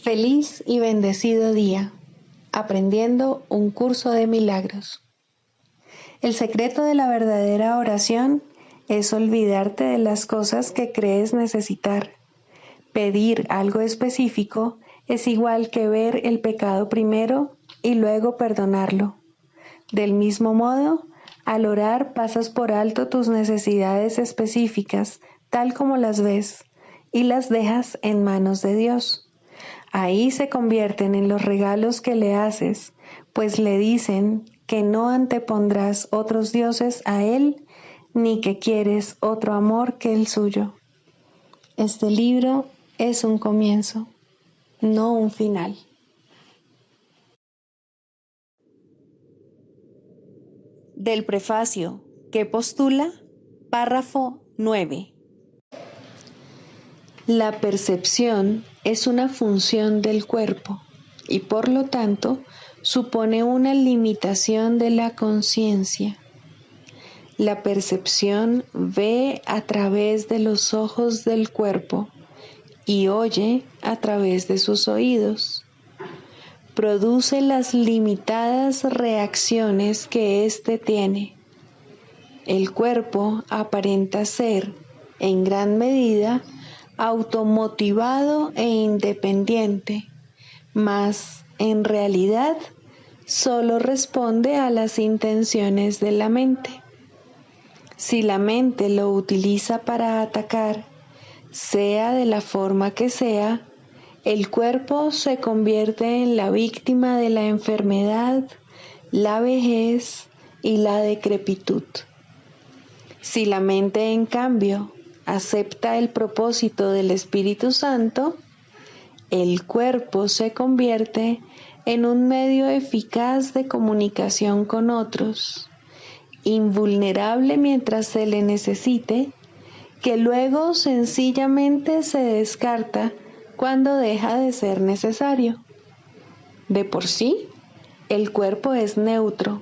Feliz y bendecido día, aprendiendo un curso de milagros. El secreto de la verdadera oración es olvidarte de las cosas que crees necesitar. Pedir algo específico es igual que ver el pecado primero y luego perdonarlo. Del mismo modo, al orar pasas por alto tus necesidades específicas, tal como las ves, y las dejas en manos de Dios. Ahí se convierten en los regalos que le haces, pues le dicen que no antepondrás otros dioses a Él, ni que quieres otro amor que el suyo. Este libro es un comienzo, no un final. Del prefacio que postula, párrafo 9. La percepción es una función del cuerpo y por lo tanto supone una limitación de la conciencia. La percepción ve a través de los ojos del cuerpo y oye a través de sus oídos. Produce las limitadas reacciones que éste tiene. El cuerpo aparenta ser, en gran medida, automotivado e independiente, mas en realidad solo responde a las intenciones de la mente. Si la mente lo utiliza para atacar, sea de la forma que sea, el cuerpo se convierte en la víctima de la enfermedad, la vejez y la decrepitud. Si la mente, en cambio, acepta el propósito del Espíritu Santo, el cuerpo se convierte en un medio eficaz de comunicación con otros, invulnerable mientras se le necesite, que luego sencillamente se descarta cuando deja de ser necesario. De por sí, el cuerpo es neutro,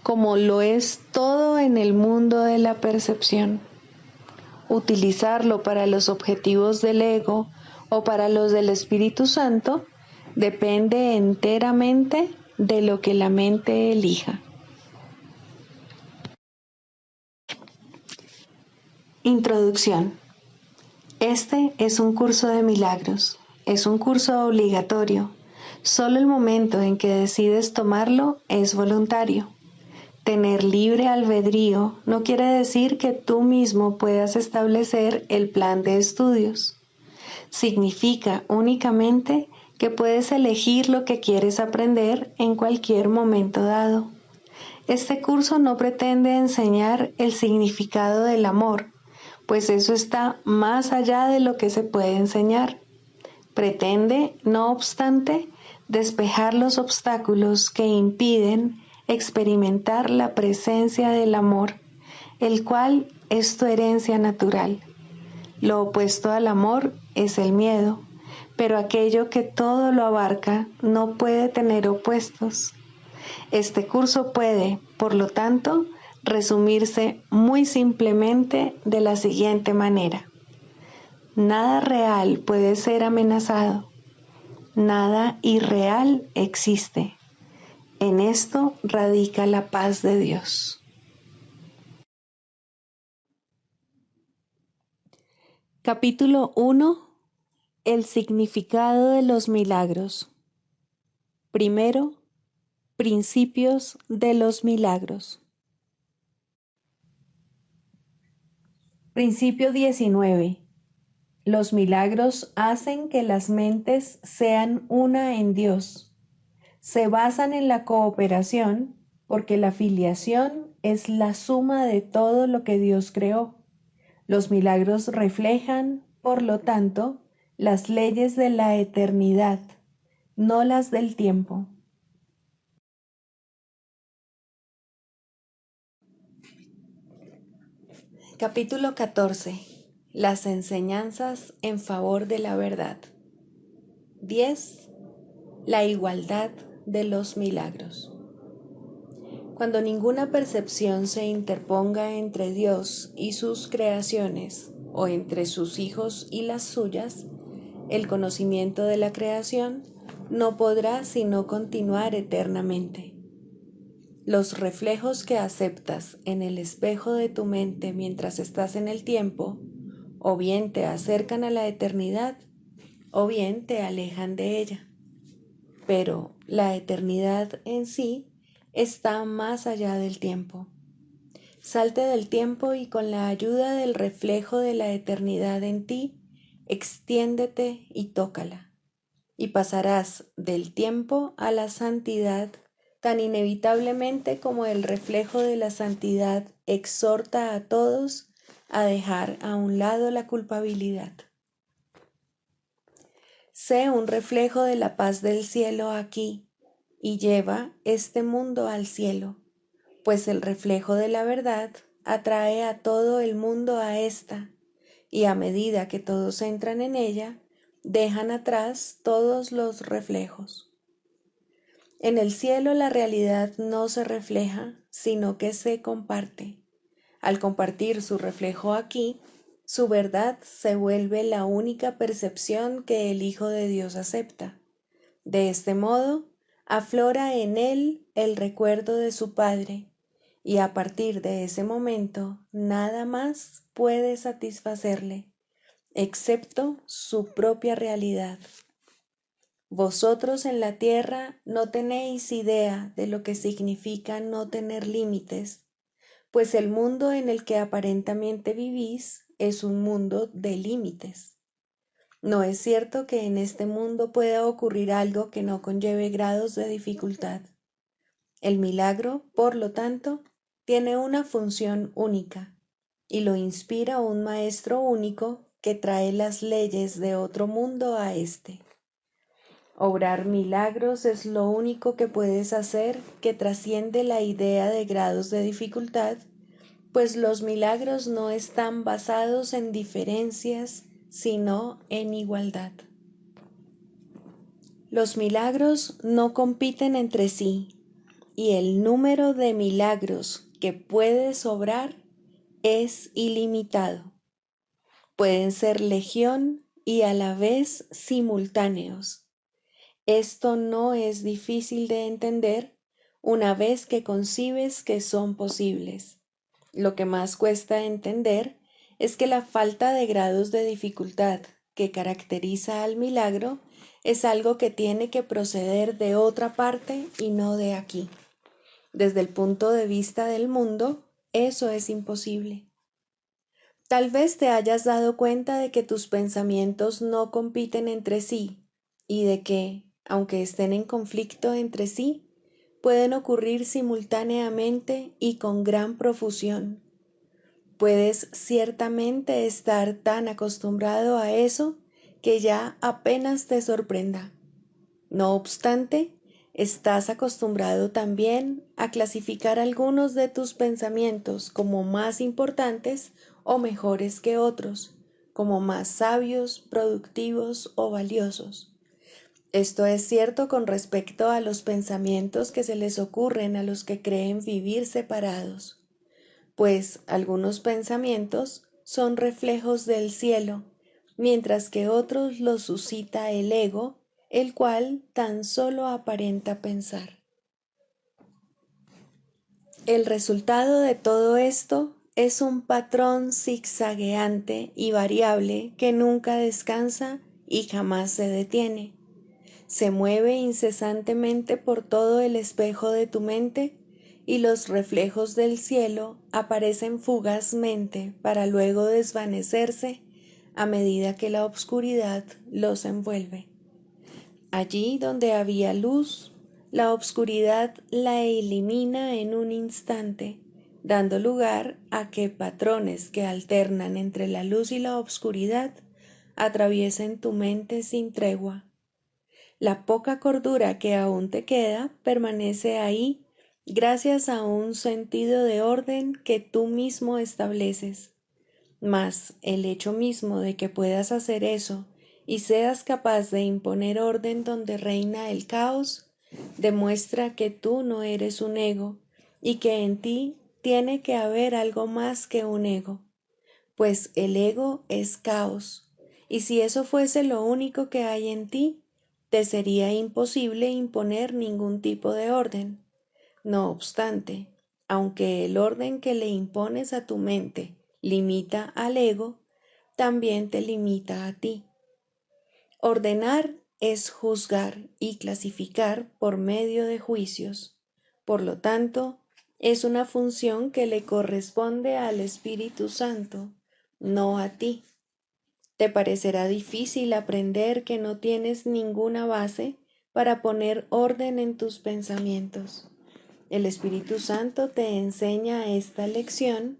como lo es todo en el mundo de la percepción. Utilizarlo para los objetivos del ego o para los del Espíritu Santo depende enteramente de lo que la mente elija. Introducción. Este es un curso de milagros. Es un curso obligatorio. Solo el momento en que decides tomarlo es voluntario. Tener libre albedrío no quiere decir que tú mismo puedas establecer el plan de estudios. Significa únicamente que puedes elegir lo que quieres aprender en cualquier momento dado. Este curso no pretende enseñar el significado del amor, pues eso está más allá de lo que se puede enseñar. Pretende, no obstante, despejar los obstáculos que impiden experimentar la presencia del amor, el cual es tu herencia natural. Lo opuesto al amor es el miedo, pero aquello que todo lo abarca no puede tener opuestos. Este curso puede, por lo tanto, resumirse muy simplemente de la siguiente manera. Nada real puede ser amenazado. Nada irreal existe. En esto radica la paz de Dios. Capítulo 1. El significado de los milagros. Primero, principios de los milagros. Principio 19. Los milagros hacen que las mentes sean una en Dios. Se basan en la cooperación porque la filiación es la suma de todo lo que Dios creó. Los milagros reflejan, por lo tanto, las leyes de la eternidad, no las del tiempo. Capítulo 14. Las enseñanzas en favor de la verdad. 10. La igualdad de los milagros. Cuando ninguna percepción se interponga entre Dios y sus creaciones, o entre sus hijos y las suyas, el conocimiento de la creación no podrá sino continuar eternamente. Los reflejos que aceptas en el espejo de tu mente mientras estás en el tiempo, o bien te acercan a la eternidad, o bien te alejan de ella. Pero la eternidad en sí está más allá del tiempo. Salte del tiempo y con la ayuda del reflejo de la eternidad en ti, extiéndete y tócala. Y pasarás del tiempo a la santidad tan inevitablemente como el reflejo de la santidad exhorta a todos a dejar a un lado la culpabilidad. Sé un reflejo de la paz del cielo aquí y lleva este mundo al cielo, pues el reflejo de la verdad atrae a todo el mundo a esta, y a medida que todos entran en ella, dejan atrás todos los reflejos. En el cielo la realidad no se refleja, sino que se comparte. Al compartir su reflejo aquí, su verdad se vuelve la única percepción que el Hijo de Dios acepta. De este modo, aflora en él el recuerdo de su Padre, y a partir de ese momento nada más puede satisfacerle, excepto su propia realidad. Vosotros en la tierra no tenéis idea de lo que significa no tener límites, pues el mundo en el que aparentemente vivís es un mundo de límites. No es cierto que en este mundo pueda ocurrir algo que no conlleve grados de dificultad. El milagro, por lo tanto, tiene una función única, y lo inspira un maestro único que trae las leyes de otro mundo a este. Obrar milagros es lo único que puedes hacer que trasciende la idea de grados de dificultad, pues los milagros no están basados en diferencias, sino en igualdad. Los milagros no compiten entre sí, y el número de milagros que puedes obrar es ilimitado. Pueden ser legión y a la vez simultáneos. Esto no es difícil de entender una vez que concibes que son posibles. Lo que más cuesta entender es que la falta de grados de dificultad que caracteriza al milagro es algo que tiene que proceder de otra parte y no de aquí. Desde el punto de vista del mundo, eso es imposible. Tal vez te hayas dado cuenta de que tus pensamientos no compiten entre sí y de que, aunque estén en conflicto entre sí, pueden ocurrir simultáneamente y con gran profusión. Puedes ciertamente estar tan acostumbrado a eso que ya apenas te sorprenda. No obstante, estás acostumbrado también a clasificar algunos de tus pensamientos como más importantes o mejores que otros, como más sabios, productivos o valiosos. Esto es cierto con respecto a los pensamientos que se les ocurren a los que creen vivir separados, pues algunos pensamientos son reflejos del cielo, mientras que otros los suscita el ego, el cual tan solo aparenta pensar. El resultado de todo esto es un patrón zigzagueante y variable que nunca descansa y jamás se detiene. Se mueve incesantemente por todo el espejo de tu mente y los reflejos del cielo aparecen fugazmente para luego desvanecerse a medida que la obscuridad los envuelve. Allí donde había luz, la obscuridad la elimina en un instante, dando lugar a que patrones que alternan entre la luz y la obscuridad atraviesen tu mente sin tregua. La poca cordura que aún te queda permanece ahí gracias a un sentido de orden que tú mismo estableces. Mas el hecho mismo de que puedas hacer eso y seas capaz de imponer orden donde reina el caos, demuestra que tú no eres un ego y que en ti tiene que haber algo más que un ego, pues el ego es caos Y si eso fuese lo único que hay en ti, te sería imposible imponer ningún tipo de orden. No obstante, aunque el orden que le impones a tu mente limita al ego, también te limita a ti. Ordenar es juzgar y clasificar por medio de juicios. Por lo tanto, es una función que le corresponde al Espíritu Santo, no a ti. Te parecerá difícil aprender que no tienes ninguna base para poner orden en tus pensamientos. El Espíritu Santo te enseña esta lección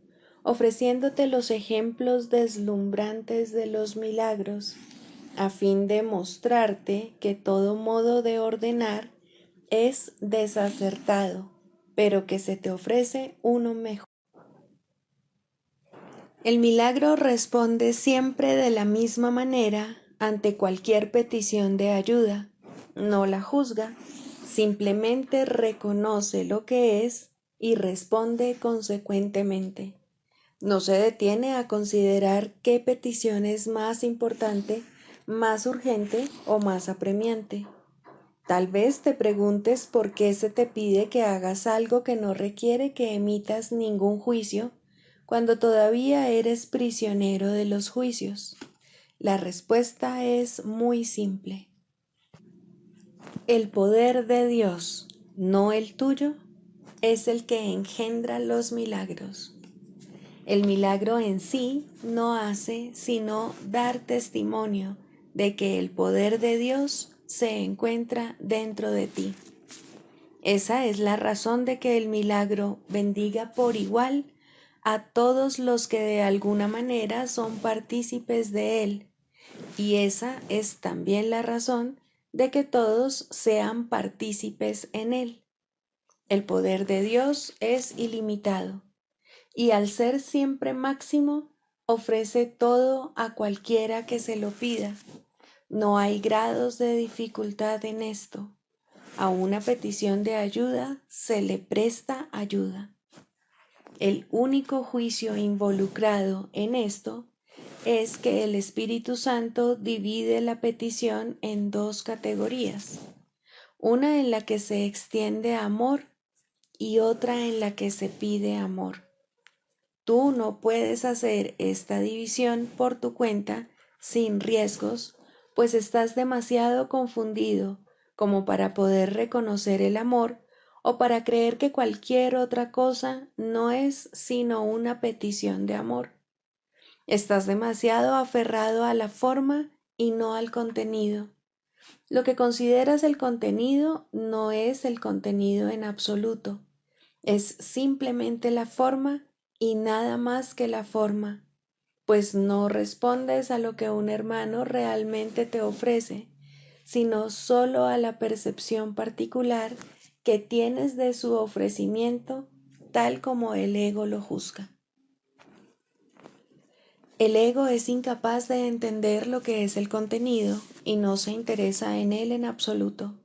ofreciéndote los ejemplos deslumbrantes de los milagros, a fin de mostrarte que todo modo de ordenar es desacertado, pero que se te ofrece uno mejor. El milagro responde siempre de la misma manera ante cualquier petición de ayuda. No la juzga, simplemente reconoce lo que es y responde consecuentemente. No se detiene a considerar qué petición es más importante, más urgente o más apremiante. Tal vez te preguntes por qué se te pide que hagas algo que no requiere que emitas ningún juicio cuando todavía eres prisionero de los juicios. La respuesta es muy simple. El poder de Dios, no el tuyo, es el que engendra los milagros. El milagro en sí no hace sino dar testimonio de que el poder de Dios se encuentra dentro de ti. Esa es la razón de que el milagro bendiga por igual a todos los que de alguna manera son partícipes de él, y esa es también la razón de que todos sean partícipes en él. El poder de Dios es ilimitado, y al ser siempre máximo, ofrece todo a cualquiera que se lo pida. No hay grados de dificultad en esto. A una petición de ayuda se le presta ayuda. El único juicio involucrado en esto es que el Espíritu Santo divide la petición en dos categorías, una en la que se extiende amor y otra en la que se pide amor. Tú no puedes hacer esta división por tu cuenta sin riesgos, pues estás demasiado confundido como para poder reconocer el amor o para creer que cualquier otra cosa no es sino una petición de amor. Estás demasiado aferrado a la forma y no al contenido. Lo que consideras el contenido no es el contenido en absoluto, es simplemente la forma y nada más que la forma, pues no respondes a lo que un hermano realmente te ofrece, sino solo a la percepción particular que tienes de su ofrecimiento, tal como el ego lo juzga. El ego es incapaz de entender lo que es el contenido y no se interesa en él en absoluto.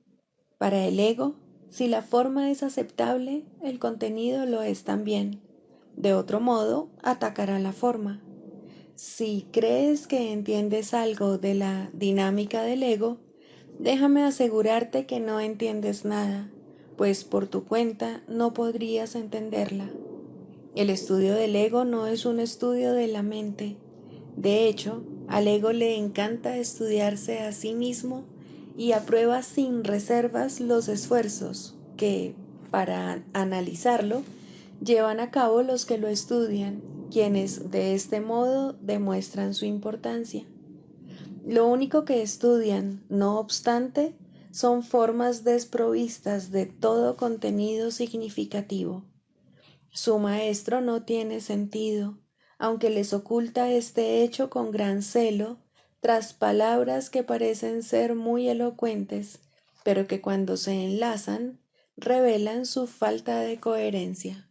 Para el ego, si la forma es aceptable, el contenido lo es también. De otro modo, atacará la forma. Si crees que entiendes algo de la dinámica del ego, déjame asegurarte que no entiendes nada, pues por tu cuenta no podrías entenderla. El estudio del ego no es un estudio de la mente. De hecho, al ego le encanta estudiarse a sí mismo y aprueba sin reservas los esfuerzos que, para analizarlo, llevan a cabo los que lo estudian, quienes de este modo demuestran su importancia. Lo único que estudian, no obstante, son formas desprovistas de todo contenido significativo. Su maestro no tiene sentido, aunque les oculta este hecho con gran celo, tras palabras que parecen ser muy elocuentes, pero que cuando se enlazan, revelan su falta de coherencia.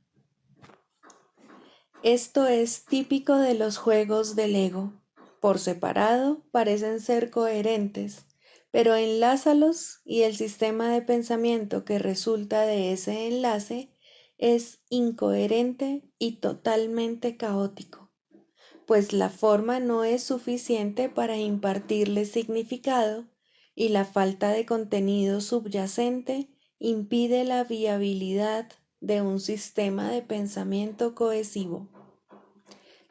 Esto es típico de los juegos del ego. Por separado parecen ser coherentes, pero enlázalos y el sistema de pensamiento que resulta de ese enlace es incoherente y totalmente caótico. pues la forma no es suficiente para impartirle significado y la falta de contenido subyacente impide la viabilidad de un sistema de pensamiento cohesivo.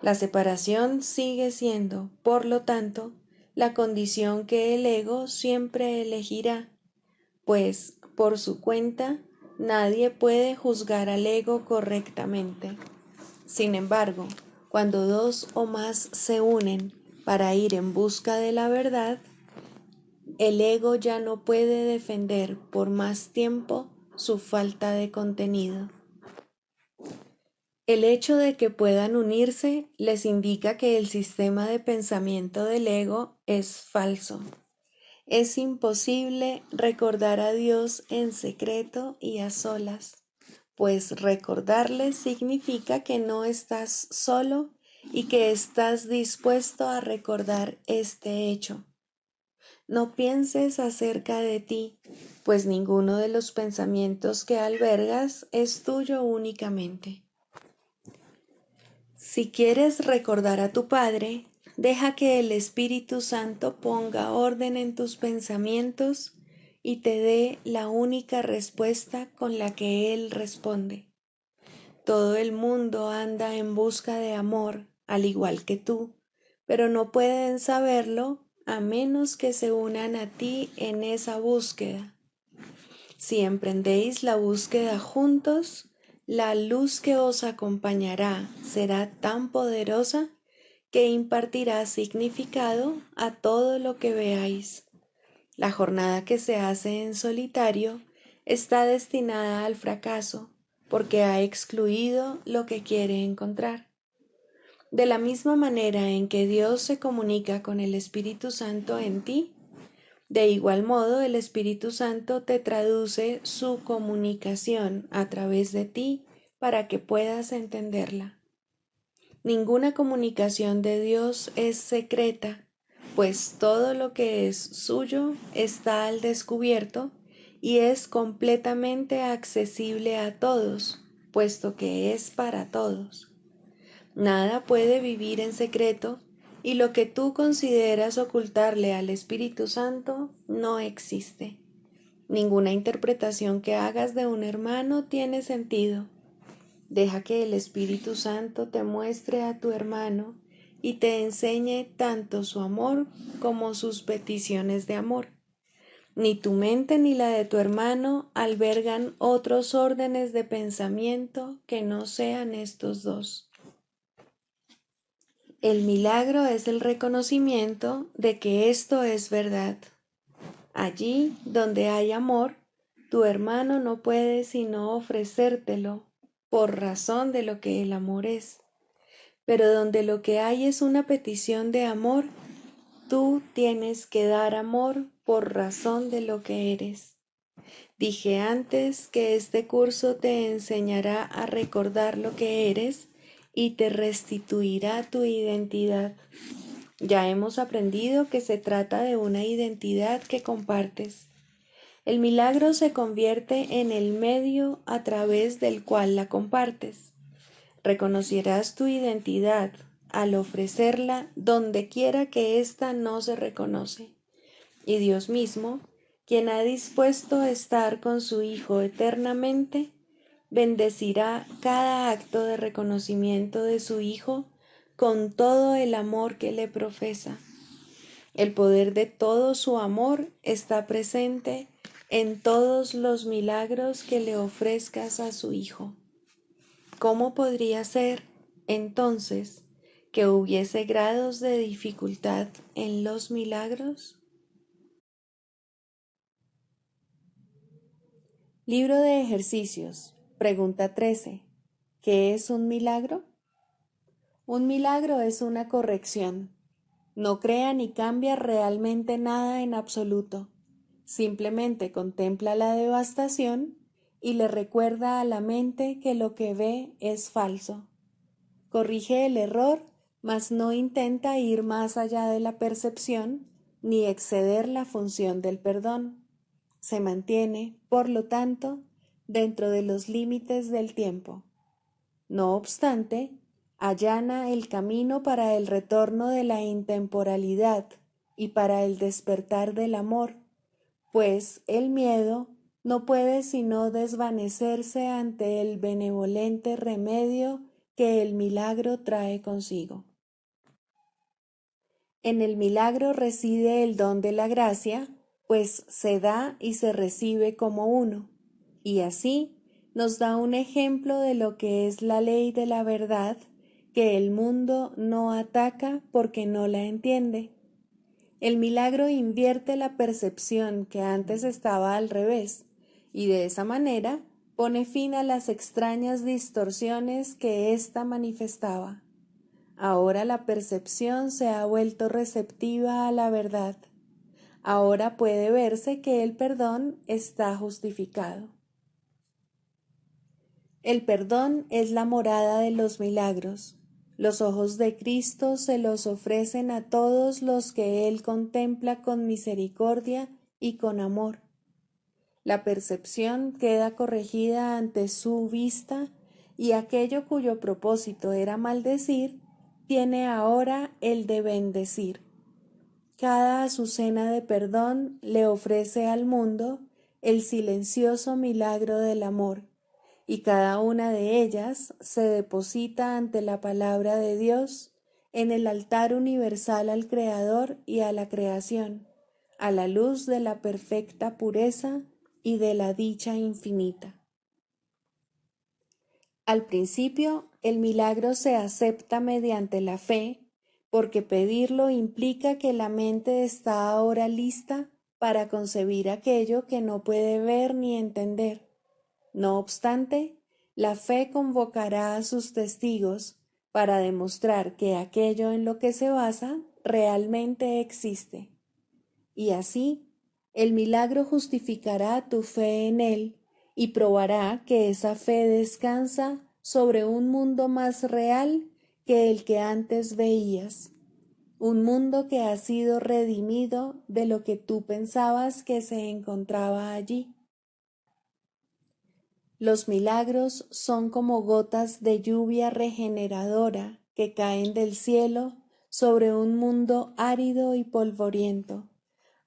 La separación sigue siendo, por lo tanto, la condición que el ego siempre elegirá, pues, por su cuenta, nadie puede juzgar al ego correctamente. Sin embargo, cuando dos o más se unen para ir en busca de la verdad, el ego ya no puede defender por más tiempo su falta de contenido. El hecho de que puedan unirse les indica que el sistema de pensamiento del ego es falso. Es imposible recordar a Dios en secreto y a solas, pues recordarle significa que no estás solo y que estás dispuesto a recordar este hecho. No pienses acerca de ti, pues ninguno de los pensamientos que albergas es tuyo únicamente. Si quieres recordar a tu Padre, deja que el Espíritu Santo ponga orden en tus pensamientos y te dé la única respuesta con la que Él responde. Todo el mundo anda en busca de amor, al igual que tú, pero no pueden saberlo a menos que se unan a ti en esa búsqueda. Si emprendéis la búsqueda juntos, la luz que os acompañará será tan poderosa que impartirá significado a todo lo que veáis. La jornada que se hace en solitario está destinada al fracaso porque ha excluido lo que quiere encontrar. De la misma manera en que Dios se comunica con el Espíritu Santo en ti, de igual modo el Espíritu Santo te traduce su comunicación a través de ti para que puedas entenderla. Ninguna comunicación de Dios es secreta, pues todo lo que es suyo está al descubierto y es completamente accesible a todos, puesto que es para todos. Nada puede vivir en secreto y lo que tú consideras ocultarle al Espíritu Santo no existe. Ninguna interpretación que hagas de un hermano tiene sentido. Deja que el Espíritu Santo te muestre a tu hermano y te enseñe tanto su amor como sus peticiones de amor. Ni tu mente ni la de tu hermano albergan otros órdenes de pensamiento que no sean estos dos. El milagro es el reconocimiento de que esto es verdad. Allí donde hay amor, tu hermano no puede sino ofrecértelo por razón de lo que el amor es. Pero donde lo que hay es una petición de amor, tú tienes que dar amor por razón de lo que eres. Dije antes que este curso te enseñará a recordar lo que eres y te restituirá tu identidad. Ya hemos aprendido que se trata de una identidad que compartes. El milagro se convierte en el medio a través del cual la compartes. Reconocerás tu identidad al ofrecerla donde quiera que ésta no se reconoce. Y Dios mismo, quien ha dispuesto estar con su Hijo eternamente, bendecirá cada acto de reconocimiento de su Hijo con todo el amor que le profesa. El poder de todo su amor está presente en todos los milagros que le ofrezcas a su Hijo. ¿Cómo podría ser, entonces, que hubiese grados de dificultad en los milagros? Libro de ejercicios. Pregunta 13. ¿Qué es un milagro? Un milagro es una corrección. No crea ni cambia realmente nada en absoluto. Simplemente contempla la devastación y le recuerda a la mente que lo que ve es falso. Corrige el error, mas no intenta ir más allá de la percepción ni exceder la función del perdón. Se mantiene, por lo tanto, dentro de los límites del tiempo. No obstante, allana el camino para el retorno de la intemporalidad y para el despertar del amor, pues el miedo no puede sino desvanecerse ante el benevolente remedio que el milagro trae consigo. En el milagro reside el don de la gracia, pues se da y se recibe como uno, y así nos da un ejemplo de lo que es la ley de la verdad, que el mundo no ataca porque no la entiende. El milagro invierte la percepción que antes estaba al revés, y de esa manera pone fin a las extrañas distorsiones que ésta manifestaba. Ahora la percepción se ha vuelto receptiva a la verdad. Ahora puede verse que el perdón está justificado. El perdón es la morada de los milagros. Los ojos de Cristo se los ofrecen a todos los que Él contempla con misericordia y con amor. La percepción queda corregida ante su vista y aquello cuyo propósito era maldecir, tiene ahora el de bendecir. Cada azucena de perdón le ofrece al mundo el silencioso milagro del amor, y cada una de ellas se deposita ante la palabra de Dios en el altar universal al Creador y a la creación, a la luz de la perfecta pureza y de la dicha infinita. Al principio, el milagro se acepta mediante la fe, porque pedirlo implica que la mente está ahora lista para concebir aquello que no puede ver ni entender. No obstante, la fe convocará a sus testigos para demostrar que aquello en lo que se basa realmente existe. Y así, el milagro justificará tu fe en él y probará que esa fe descansa sobre un mundo más real que el que antes veías, un mundo que ha sido redimido de lo que tú pensabas que se encontraba allí. Los milagros son como gotas de lluvia regeneradora que caen del cielo sobre un mundo árido y polvoriento,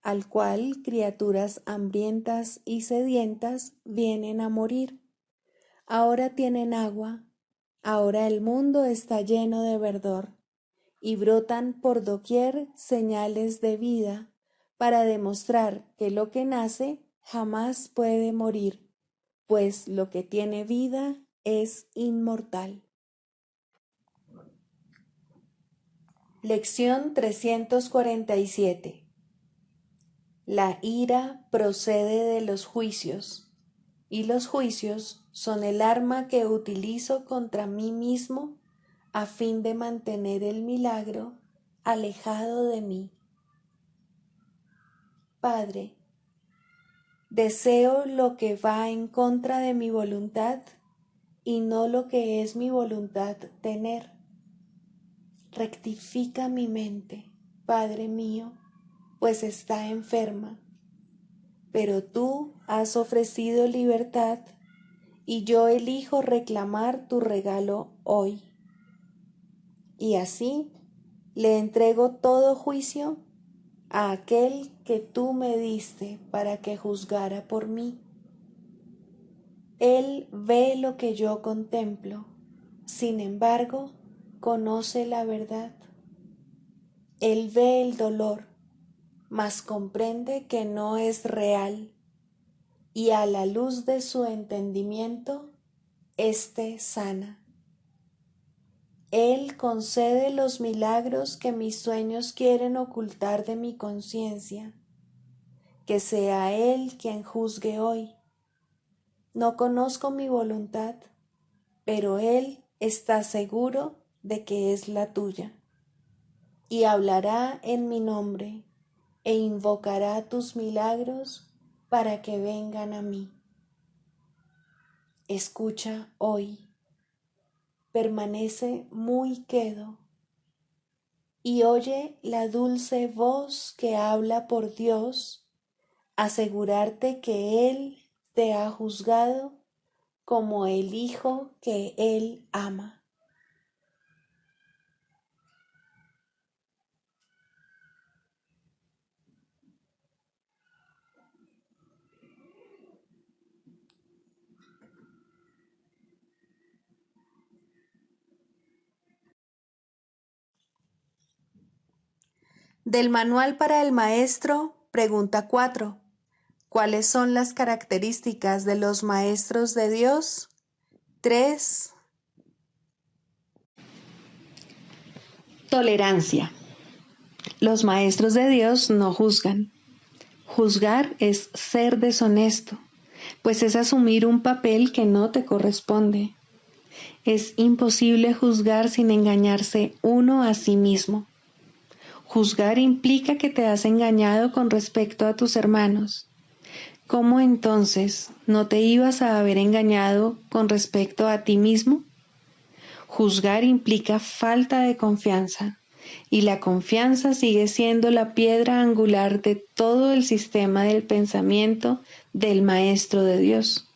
al cual criaturas hambrientas y sedientas vienen a morir. Ahora tienen agua, ahora el mundo está lleno de verdor, y brotan por doquier señales de vida para demostrar que lo que nace jamás puede morir, pues lo que tiene vida es inmortal. Lección 347. La ira procede de los juicios, y los juicios son el arma que utilizo contra mí mismo a fin de mantener el milagro alejado de mí. Padre, deseo lo que va en contra de mi voluntad y no lo que es mi voluntad tener. Rectifica mi mente, Padre mío, pues está enferma, pero tú has ofrecido libertad y yo elijo reclamar tu regalo hoy. Y así le entrego todo juicio a aquel que tú me diste para que juzgara por mí. Él ve lo que yo contemplo, sin embargo, conoce la verdad. Él ve el dolor, mas comprende que no es real, y a la luz de su entendimiento, éste sana. Él concede los milagros que mis sueños quieren ocultar de mi conciencia. Que sea Él quien juzgue hoy. No conozco mi voluntad, pero Él está seguro de que es la tuya. Y hablará en mi nombre e invocará tus milagros para que vengan a mí. Escucha hoy. Permanece muy quedo y oye la dulce voz que habla por Dios, asegurarte que Él te ha juzgado como el Hijo que Él ama. Del manual para el maestro, pregunta 4. ¿Cuáles son las características de los maestros de Dios? 3. Tolerancia. Los maestros de Dios no juzgan. Juzgar es ser deshonesto, pues es asumir un papel que no te corresponde. Es imposible juzgar sin engañarse uno a sí mismo. Juzgar implica que te has engañado con respecto a tus hermanos. ¿Cómo entonces no te ibas a haber engañado con respecto a ti mismo? Juzgar implica falta de confianza, y la confianza sigue siendo la piedra angular de todo el sistema del pensamiento del Maestro de Dios.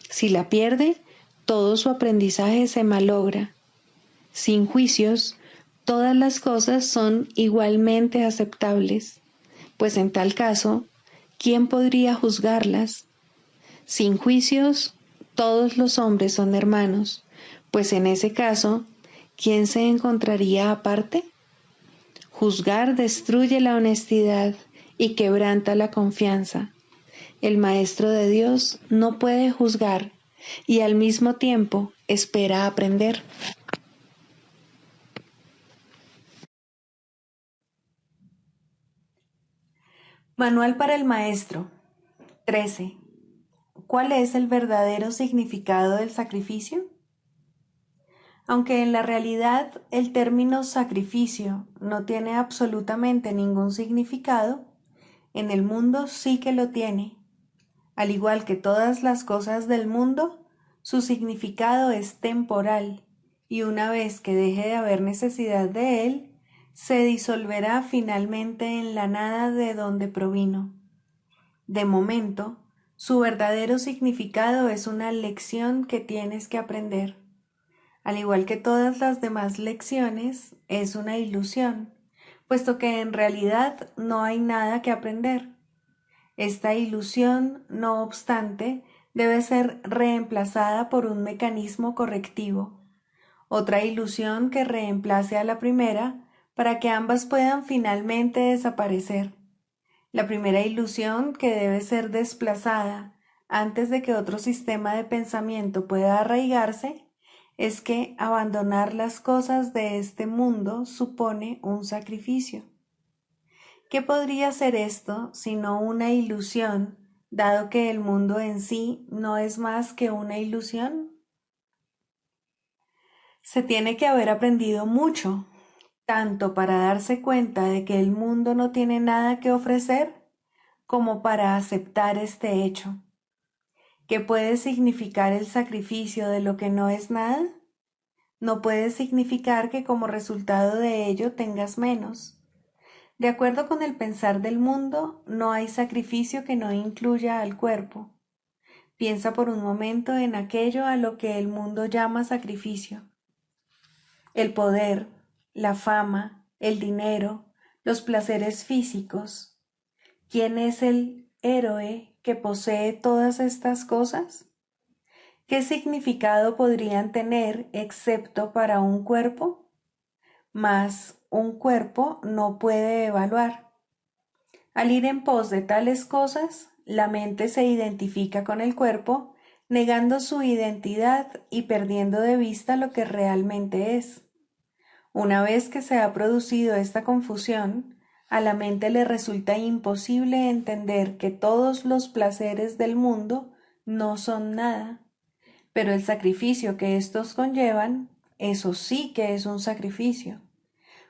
Si la pierde, todo su aprendizaje se malogra. Sin juicios, todas las cosas son igualmente aceptables, pues en tal caso, ¿quién podría juzgarlas? Sin juicios, todos los hombres son hermanos, pues en ese caso, ¿quién se encontraría aparte? Juzgar destruye la honestidad y quebranta la confianza. El Maestro de Dios no puede juzgar y al mismo tiempo espera aprender. Manual para el Maestro. 13. ¿Cuál es el verdadero significado del sacrificio? Aunque en la realidad el término sacrificio no tiene absolutamente ningún significado, en el mundo sí que lo tiene. Al igual que todas las cosas del mundo, su significado es temporal, y una vez que deje de haber necesidad de él, se disolverá finalmente en la nada de donde provino. De momento, su verdadero significado es una lección que tienes que aprender. Al igual que todas las demás lecciones, es una ilusión, puesto que en realidad no hay nada que aprender. Esta ilusión, no obstante, debe ser reemplazada por un mecanismo correctivo, otra ilusión que reemplace a la primera para que ambas puedan finalmente desaparecer. La primera ilusión que debe ser desplazada antes de que otro sistema de pensamiento pueda arraigarse es que abandonar las cosas de este mundo supone un sacrificio. ¿Qué podría ser esto sino una ilusión, dado que el mundo en sí no es más que una ilusión? Se tiene que haber aprendido mucho, tanto para darse cuenta de que el mundo no tiene nada que ofrecer, como para aceptar este hecho. ¿Qué puede significar el sacrificio de lo que no es nada? No puede significar que como resultado de ello tengas menos. De acuerdo con el pensar del mundo, no hay sacrificio que no incluya al cuerpo. Piensa por un momento en aquello a lo que el mundo llama sacrificio. El poder, la fama, el dinero, los placeres físicos. ¿Quién es el héroe que posee todas estas cosas? ¿Qué significado podrían tener excepto para un cuerpo? Mas un cuerpo no puede evaluar. Al ir en pos de tales cosas, la mente se identifica con el cuerpo, negando su identidad y perdiendo de vista lo que realmente es. Una vez que se ha producido esta confusión, a la mente le resulta imposible entender que todos los placeres del mundo no son nada, pero el sacrificio que estos conllevan, eso sí que es un sacrificio,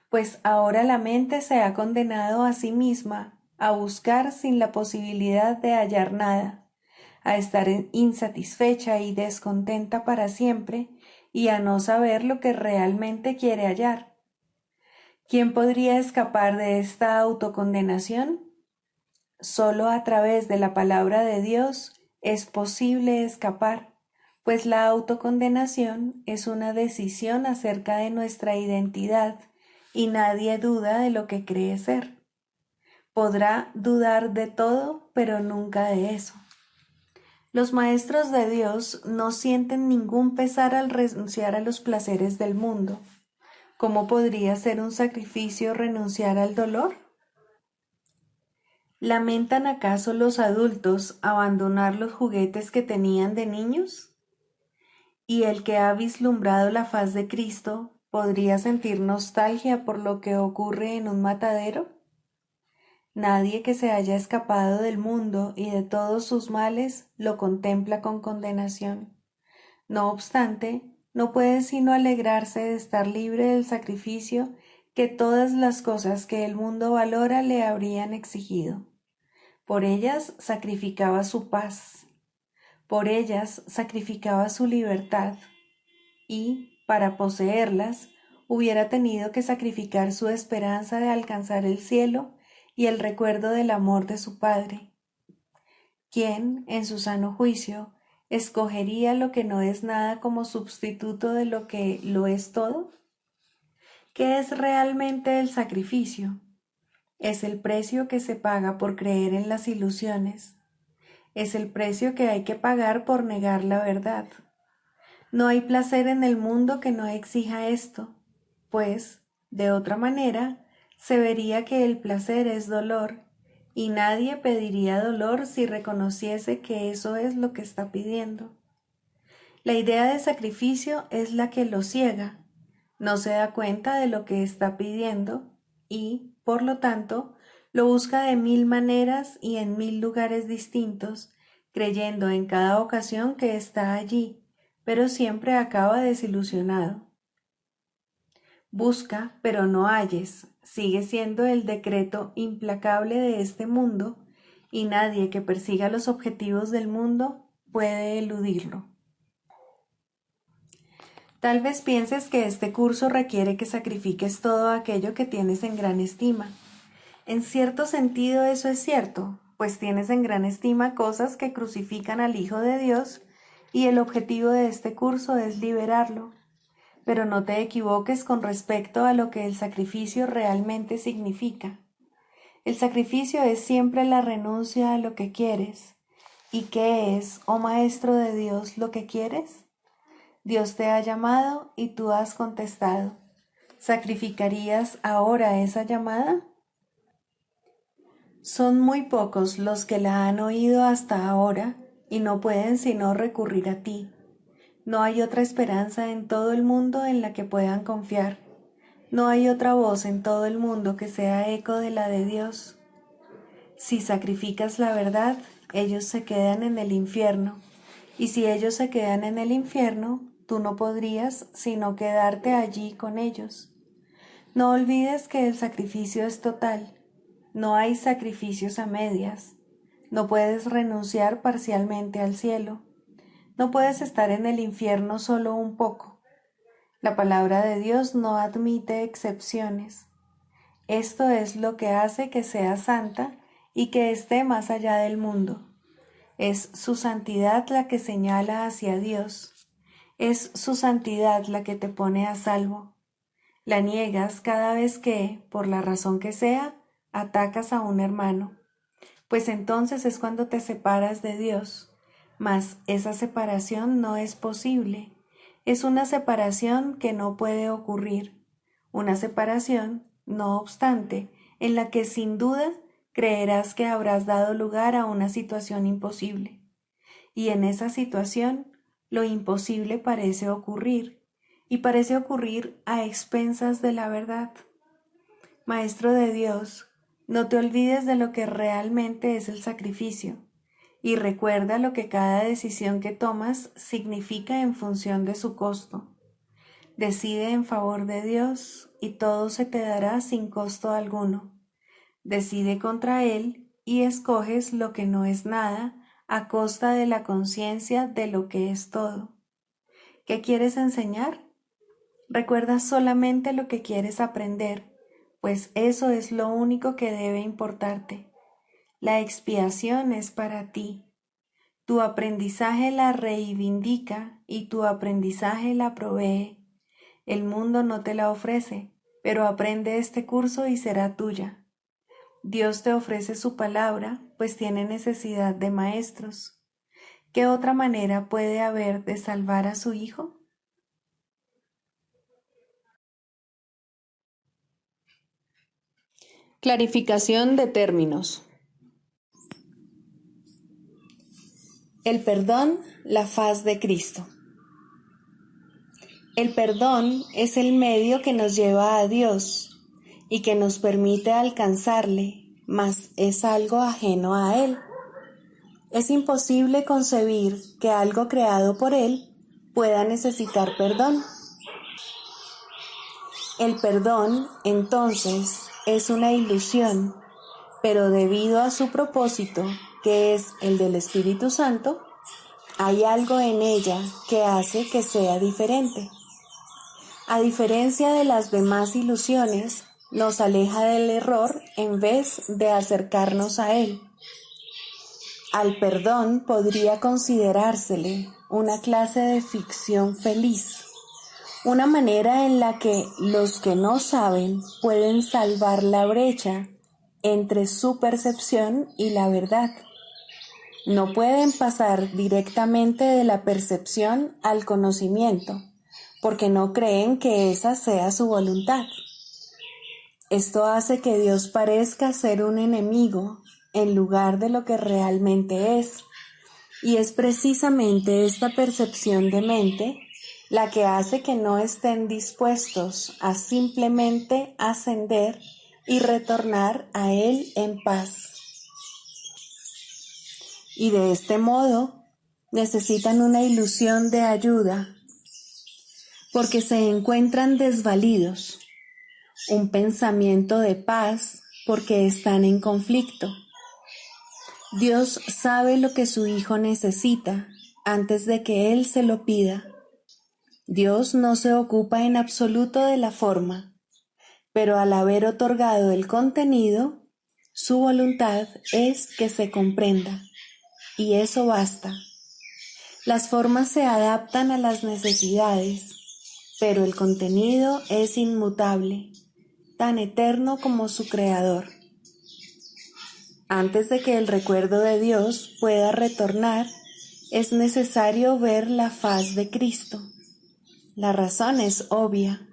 pues ahora la mente se ha condenado a sí misma a buscar sin la posibilidad de hallar nada, a estar insatisfecha y descontenta para siempre y a no saber lo que realmente quiere hallar. ¿Quién podría escapar de esta autocondenación? Solo a través de la palabra de Dios es posible escapar, pues la autocondenación es una decisión acerca de nuestra identidad y nadie duda de lo que cree ser. Podrá dudar de todo, pero nunca de eso. Los maestros de Dios no sienten ningún pesar al renunciar a los placeres del mundo. ¿Cómo podría ser un sacrificio renunciar al dolor? ¿Lamentan acaso los adultos abandonar los juguetes que tenían de niños? ¿Y el que ha vislumbrado la faz de Cristo podría sentir nostalgia por lo que ocurre en un matadero? Nadie que se haya escapado del mundo y de todos sus males lo contempla con condenación. No obstante, no puede sino alegrarse de estar libre del sacrificio que todas las cosas que el mundo valora le habrían exigido. Por ellas sacrificaba su paz, por ellas sacrificaba su libertad, y, para poseerlas, hubiera tenido que sacrificar su esperanza de alcanzar el cielo y el recuerdo del amor de su Padre. ¿Quién, en su sano juicio, escogería lo que no es nada como sustituto de lo que lo es todo? ¿Qué es realmente el sacrificio? Es el precio que se paga por creer en las ilusiones. Es el precio que hay que pagar por negar la verdad. No hay placer en el mundo que no exija esto, pues, de otra manera, se vería que el placer es dolor, y nadie pediría dolor si reconociese que eso es lo que está pidiendo. La idea de sacrificio es la que lo ciega, no se da cuenta de lo que está pidiendo y, por lo tanto, lo busca de 1000 maneras y en 1000 lugares distintos, creyendo en cada ocasión que está allí, pero siempre acaba desilusionado. Busca, pero no halles, sigue siendo el decreto implacable de este mundo, y nadie que persiga los objetivos del mundo puede eludirlo. Tal vez pienses que este curso requiere que sacrifiques todo aquello que tienes en gran estima. En cierto sentido eso es cierto, pues tienes en gran estima cosas que crucifican al Hijo de Dios, y el objetivo de este curso es liberarlo. Pero no te equivoques con respecto a lo que el sacrificio realmente significa. El sacrificio es siempre la renuncia a lo que quieres. ¿Y qué es, oh Maestro de Dios, lo que quieres? Dios te ha llamado y tú has contestado. ¿Sacrificarías ahora esa llamada? Son muy pocos los que la han oído hasta ahora y no pueden sino recurrir a ti. No hay otra esperanza en todo el mundo en la que puedan confiar. No hay otra voz en todo el mundo que sea eco de la de Dios. Si sacrificas la verdad, ellos se quedan en el infierno. Y si ellos se quedan en el infierno, tú no podrías sino quedarte allí con ellos. No olvides que el sacrificio es total. No hay sacrificios a medias. No puedes renunciar parcialmente al cielo. No puedes estar en el infierno solo un poco. La palabra de Dios no admite excepciones. Esto es lo que hace que sea santa y que esté más allá del mundo. Es su santidad la que señala hacia Dios. Es su santidad la que te pone a salvo. La niegas cada vez que, por la razón que sea, atacas a un hermano, pues entonces es cuando te separas de Dios. Mas esa separación no es posible. Es una separación que no puede ocurrir. Una separación, no obstante, en la que sin duda creerás que habrás dado lugar a una situación imposible. Y en esa situación, lo imposible parece ocurrir, y parece ocurrir a expensas de la verdad. Maestro de Dios, no te olvides de lo que realmente es el sacrificio, y recuerda lo que cada decisión que tomas significa en función de su costo. Decide en favor de Dios y todo se te dará sin costo alguno. Decide contra Él y escoges lo que no es nada a costa de la conciencia de lo que es todo. ¿Qué quieres enseñar? Recuerda solamente lo que quieres aprender, pues eso es lo único que debe importarte. La expiación es para ti. Tu aprendizaje la reivindica y tu aprendizaje la provee. El mundo no te la ofrece, pero aprende este curso y será tuya. Dios te ofrece su palabra, pues tiene necesidad de maestros. ¿Qué otra manera puede haber de salvar a su hijo? Clarificación de términos. El perdón, la faz de Cristo. El perdón es el medio que nos lleva a Dios y que nos permite alcanzarle, mas es algo ajeno a Él. Es imposible concebir que algo creado por Él pueda necesitar perdón. El perdón, entonces, es una ilusión, pero debido a su propósito, que es el del Espíritu Santo, hay algo en ella que hace que sea diferente. A diferencia de las demás ilusiones, nos aleja del error en vez de acercarnos a él. Al perdón podría considerársele una clase de ficción feliz, una manera en la que los que no saben pueden salvar la brecha entre su percepción y la verdad. No pueden pasar directamente de la percepción al conocimiento, porque no creen que esa sea su voluntad. Esto hace que Dios parezca ser un enemigo en lugar de lo que realmente es, y es precisamente esta percepción de mente la que hace que no estén dispuestos a simplemente ascender y retornar a Él en paz. Y de este modo necesitan una ilusión de ayuda, porque se encuentran desvalidos, un pensamiento de paz porque están en conflicto. Dios sabe lo que su Hijo necesita antes de que Él se lo pida. Dios no se ocupa en absoluto de la forma, pero al haber otorgado el contenido, su voluntad es que se comprenda, y eso basta. Las formas se adaptan a las necesidades, pero el contenido es inmutable, tan eterno como su creador. Antes de que el recuerdo de Dios pueda retornar, es necesario ver la faz de Cristo. La razón es obvia.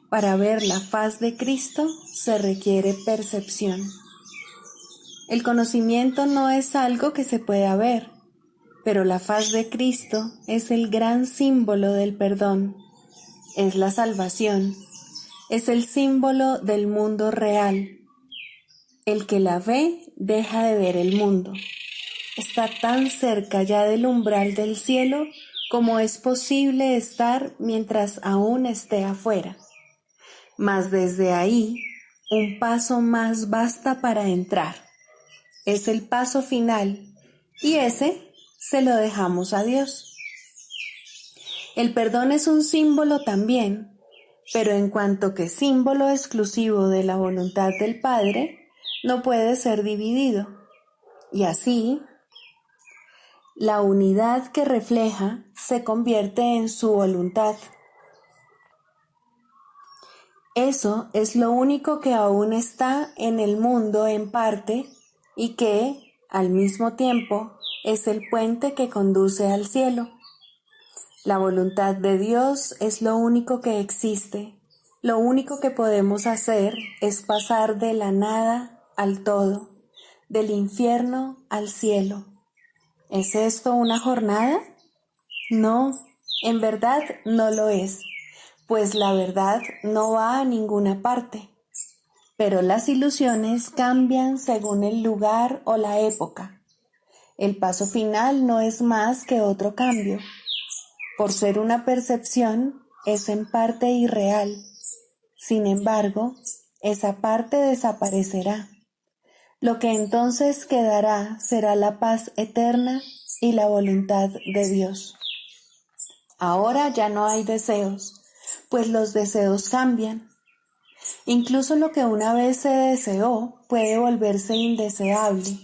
Para ver la faz de Cristo se requiere percepción. El conocimiento no es algo que se pueda ver, pero la faz de Cristo es el gran símbolo del perdón. Es la salvación. Es el símbolo del mundo real. El que la ve deja de ver el mundo. Está tan cerca ya del umbral del cielo como es posible estar mientras aún esté afuera. Mas desde ahí, un paso más basta para entrar. Es el paso final, y ese se lo dejamos a Dios. El perdón es un símbolo también, pero en cuanto que símbolo exclusivo de la voluntad del Padre, no puede ser dividido. Y así, la unidad que refleja se convierte en su voluntad. Eso es lo único que aún está en el mundo en parte y que, al mismo tiempo, es el puente que conduce al cielo. La voluntad de Dios es lo único que existe. Lo único que podemos hacer es pasar de la nada al todo, del infierno al cielo. ¿Es esto una jornada? No, en verdad no lo es, pues la verdad no va a ninguna parte. Pero las ilusiones cambian según el lugar o la época. El paso final no es más que otro cambio. Por ser una percepción, es en parte irreal. Sin embargo, esa parte desaparecerá. Lo que entonces quedará será la paz eterna y la voluntad de Dios. Ahora ya no hay deseos, pues los deseos cambian. Incluso lo que una vez se deseó puede volverse indeseable.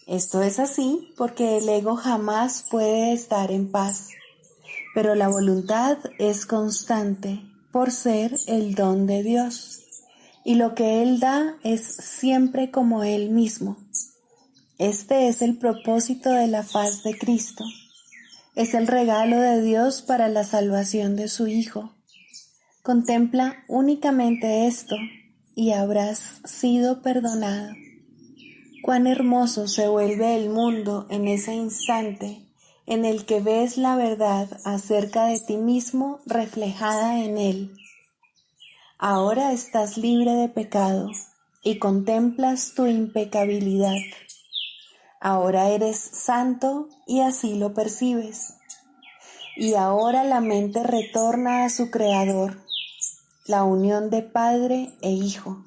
Esto es así porque el ego jamás puede estar en paz, pero la voluntad es constante por ser el don de Dios, y lo que Él da es siempre como Él mismo. Este es el propósito de la faz de Cristo. Es el regalo de Dios para la salvación de su Hijo. Contempla únicamente esto y habrás sido perdonado. Cuán hermoso se vuelve el mundo en ese instante en el que ves la verdad acerca de ti mismo reflejada en él. Ahora estás libre de pecado y contemplas tu impecabilidad. Ahora eres santo y así lo percibes. Y ahora la mente retorna a su Creador, la unión de Padre e Hijo,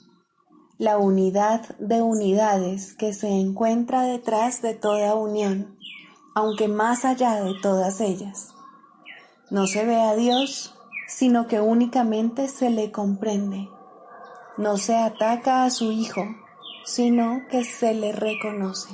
la unidad de unidades que se encuentra detrás de toda unión, aunque más allá de todas ellas. No se ve a Dios, sino que únicamente se le comprende. No se ataca a su Hijo, sino que se le reconoce.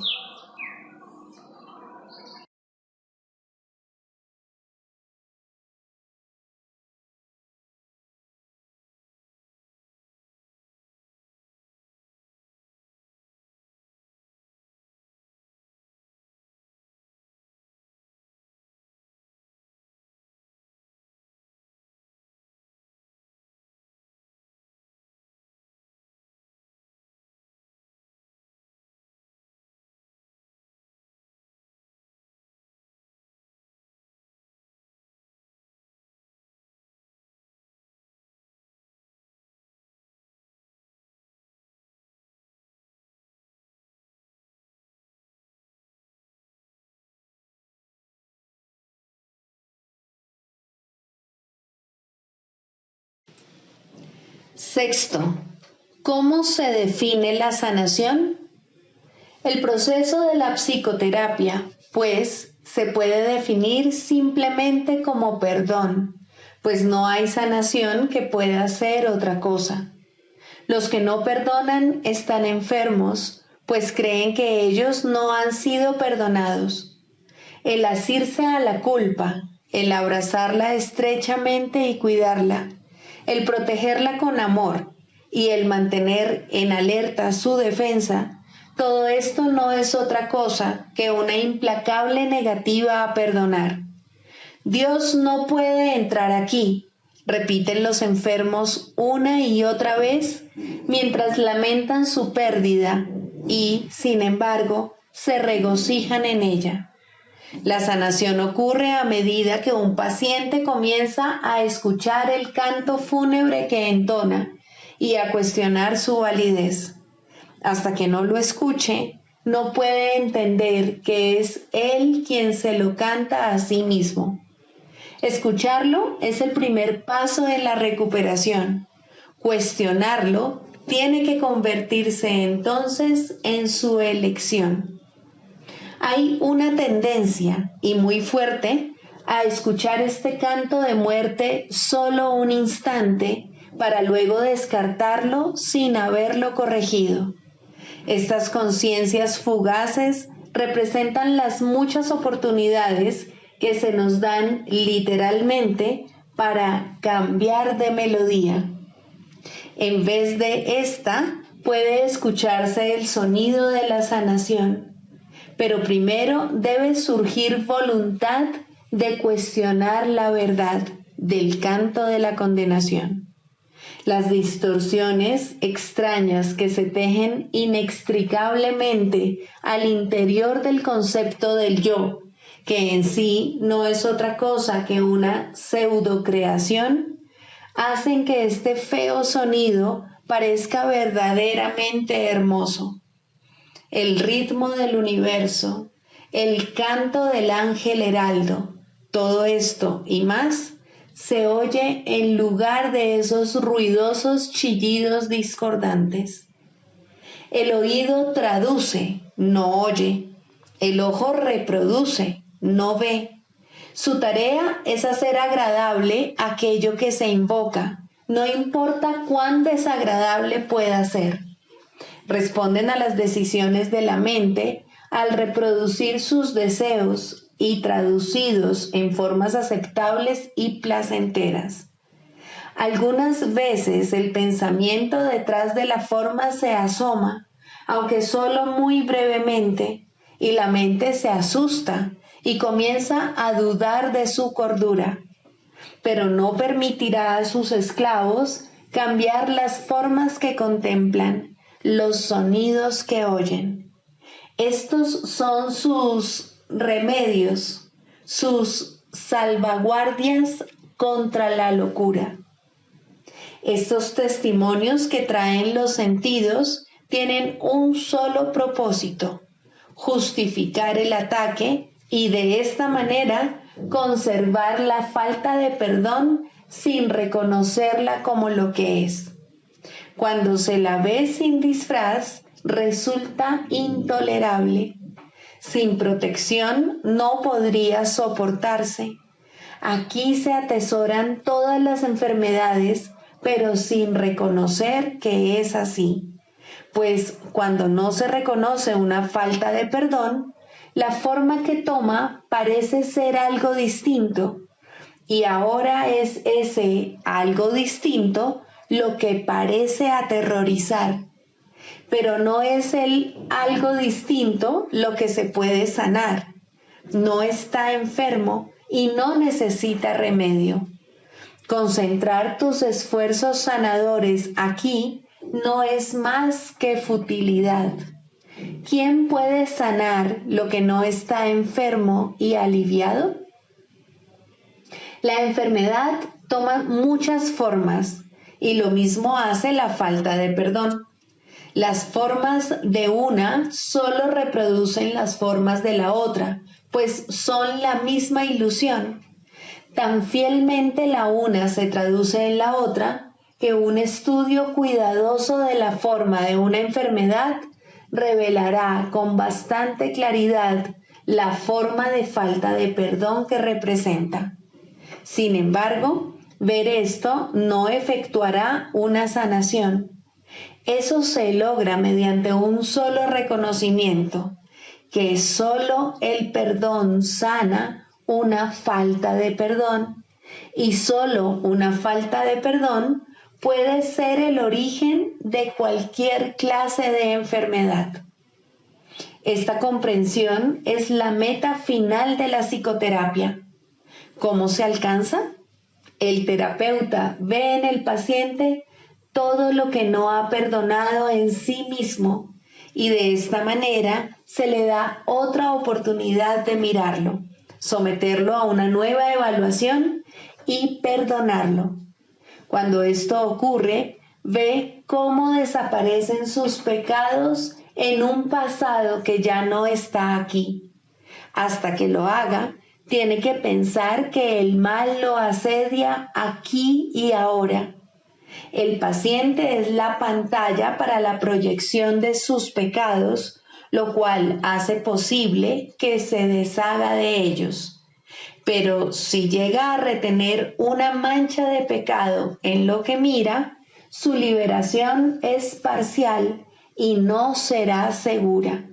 Sexto, ¿cómo se define la sanación? El proceso de la psicoterapia, pues, se puede definir simplemente como perdón, pues no hay sanación que pueda ser otra cosa. Los que no perdonan están enfermos, pues creen que ellos no han sido perdonados. El asirse a la culpa, el abrazarla estrechamente y cuidarla, el protegerla con amor y el mantener en alerta su defensa, todo esto no es otra cosa que una implacable negativa a perdonar. Dios no puede entrar aquí, repiten los enfermos una y otra vez mientras lamentan su pérdida y, sin embargo, se regocijan en ella. La sanación ocurre a medida que un paciente comienza a escuchar el canto fúnebre que entona y a cuestionar su validez. Hasta que no lo escuche, no puede entender que es él quien se lo canta a sí mismo. Escucharlo es el primer paso en la recuperación. Cuestionarlo tiene que convertirse entonces en su elección. Hay una tendencia, y muy fuerte, a escuchar este canto de muerte solo un instante para luego descartarlo sin haberlo corregido. Estas conciencias fugaces representan las muchas oportunidades que se nos dan literalmente para cambiar de melodía. En vez de esta, puede escucharse el sonido de la sanación. Pero primero debe surgir voluntad de cuestionar la verdad del canto de la condenación. Las distorsiones extrañas que se tejen inextricablemente al interior del concepto del yo, que en sí no es otra cosa que una pseudocreación, hacen que este feo sonido parezca verdaderamente hermoso. El ritmo del universo, el canto del ángel heraldo, todo esto y más se oye en lugar de esos ruidosos chillidos discordantes. El oído traduce, no oye. El ojo reproduce, no ve. Su tarea es hacer agradable aquello que se invoca, no importa cuán desagradable pueda ser. Responden a las decisiones de la mente al reproducir sus deseos y traducidos en formas aceptables y placenteras. Algunas veces el pensamiento detrás de la forma se asoma, aunque solo muy brevemente, y la mente se asusta y comienza a dudar de su cordura, pero no permitirá a sus esclavos cambiar las formas que contemplan, los sonidos que oyen. Estos son sus remedios, sus salvaguardias contra la locura. Estos testimonios que traen los sentidos tienen un solo propósito: justificar el ataque y de esta manera conservar la falta de perdón sin reconocerla como lo que es. Cuando se la ve sin disfraz, resulta intolerable. Sin protección no podría soportarse. Aquí se atesoran todas las enfermedades, pero sin reconocer que es así. Pues cuando no se reconoce una falta de perdón, la forma que toma parece ser algo distinto. Y ahora es ese algo distinto lo que parece aterrorizar. Pero no es el algo distinto lo que se puede sanar. No está enfermo y no necesita remedio. Concentrar tus esfuerzos sanadores aquí no es más que futilidad. ¿Quién puede sanar lo que no está enfermo y aliviado? La enfermedad toma muchas formas y lo mismo hace la falta de perdón. Las formas de una solo reproducen las formas de la otra, pues son la misma ilusión. Tan fielmente la una se traduce en la otra que un estudio cuidadoso de la forma de una enfermedad revelará con bastante claridad la forma de falta de perdón que representa. Sin embargo, ver esto no efectuará una sanación. Eso se logra mediante un solo reconocimiento, que solo el perdón sana una falta de perdón, y solo una falta de perdón puede ser el origen de cualquier clase de enfermedad. Esta comprensión es la meta final de la psicoterapia. ¿Cómo se alcanza? El terapeuta ve en el paciente todo lo que no ha perdonado en sí mismo y de esta manera se le da otra oportunidad de mirarlo, someterlo a una nueva evaluación y perdonarlo. Cuando esto ocurre, ve cómo desaparecen sus pecados en un pasado que ya no está aquí. Hasta que lo haga, tiene que pensar que el mal lo asedia aquí y ahora. El paciente es la pantalla para la proyección de sus pecados, lo cual hace posible que se deshaga de ellos. Pero si llega a retener una mancha de pecado en lo que mira, su liberación es parcial y no será segura.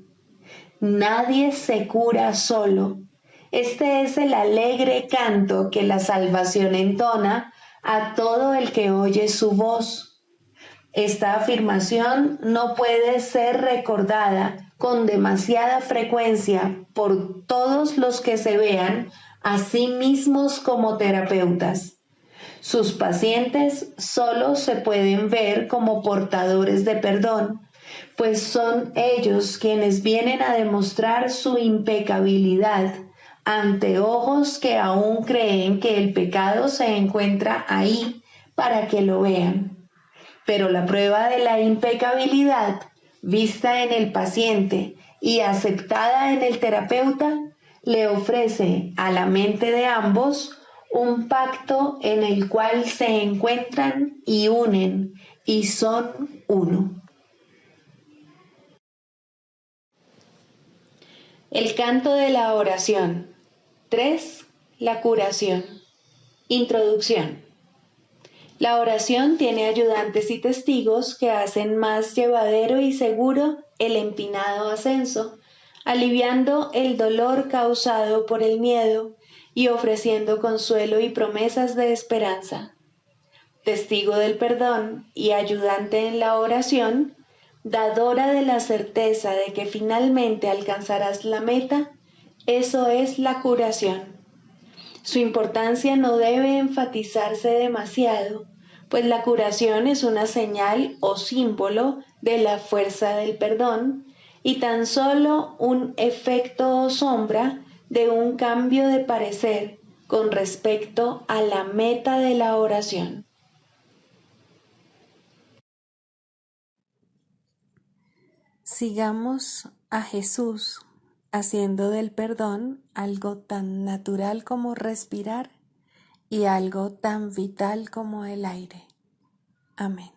Nadie se cura solo. Este es el alegre canto que la salvación entona a todo el que oye su voz. Esta afirmación no puede ser recordada con demasiada frecuencia por todos los que se vean a sí mismos como terapeutas. Sus pacientes solo se pueden ver como portadores de perdón, pues son ellos quienes vienen a demostrar su impecabilidad ante ojos que aún creen que el pecado se encuentra ahí para que lo vean. Pero la prueba de la impecabilidad, vista en el paciente y aceptada en el terapeuta, le ofrece a la mente de ambos un pacto en el cual se encuentran y unen y son uno. El canto de la oración. 3. La curación. Introducción. La oración tiene ayudantes y testigos que hacen más llevadero y seguro el empinado ascenso, aliviando el dolor causado por el miedo y ofreciendo consuelo y promesas de esperanza. Testigo del perdón y ayudante en la oración, dadora de la certeza de que finalmente alcanzarás la meta, eso es la curación. Su importancia no debe enfatizarse demasiado, pues la curación es una señal o símbolo de la fuerza del perdón y tan solo un efecto o sombra de un cambio de parecer con respecto a la meta de la oración. Sigamos a Jesús haciendo del perdón algo tan natural como respirar y algo tan vital como el aire. Amén.